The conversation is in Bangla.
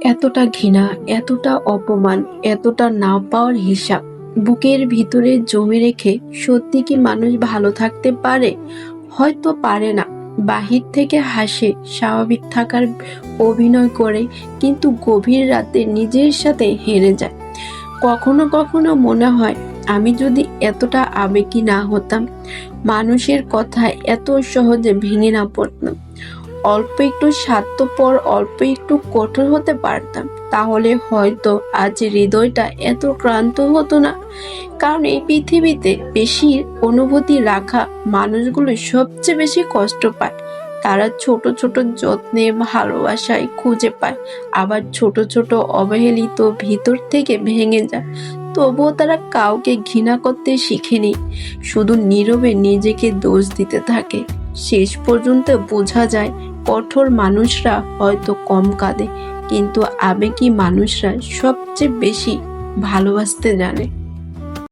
এতটা ঘৃণা, এতটা অপমান, এতটা না পাওয়ার হিসাব বুকের ভিতরে জমে রেখে সত্যি কি মানুষ ভালো থাকতে পারে? হয়তো পারে না। বাহির থেকে হাসে, স্বাভাবিক থাকার অভিনয় করে, কিন্তু গভীর রাতে নিজের সাথে হেরে যায়। কখনো কখনো মনে হয়, আমি যদি এতটা আবেগী না হতাম, মানুষের কথায় এত সহজে ভেঙে না পড়তাম, অল্প একটু স্বার্থপর, অল্প একটু কঠোর হতে পারতাম, তাহলে হয়তো আজ হৃদয়টা এত ক্লান্ত হতো না। কারণ এই পৃথিবীতে বেশি অনুভূতি রাখা মানুষগুলো সবচেয়ে বেশি কষ্ট পায়। তারা ছোট ছোট যত্নে, ভালোবাসায় খুঁজে পায়, আবার ছোট ছোট অবহেলিত ভিতর থেকে ভেঙে যায়। তবুও তারা কাউকে ঘৃণা করতে শিখেনি, শুধু নীরবে নিজেকে দোষ দিতে থাকে। শেষ পর্যন্ত বোঝা যায়, কঠোর মানুষরা হয়তো কম কাঁদে, কিন্তু আবেগী মানুষরা সবচেয়ে বেশি ভালোবাসতে জানে।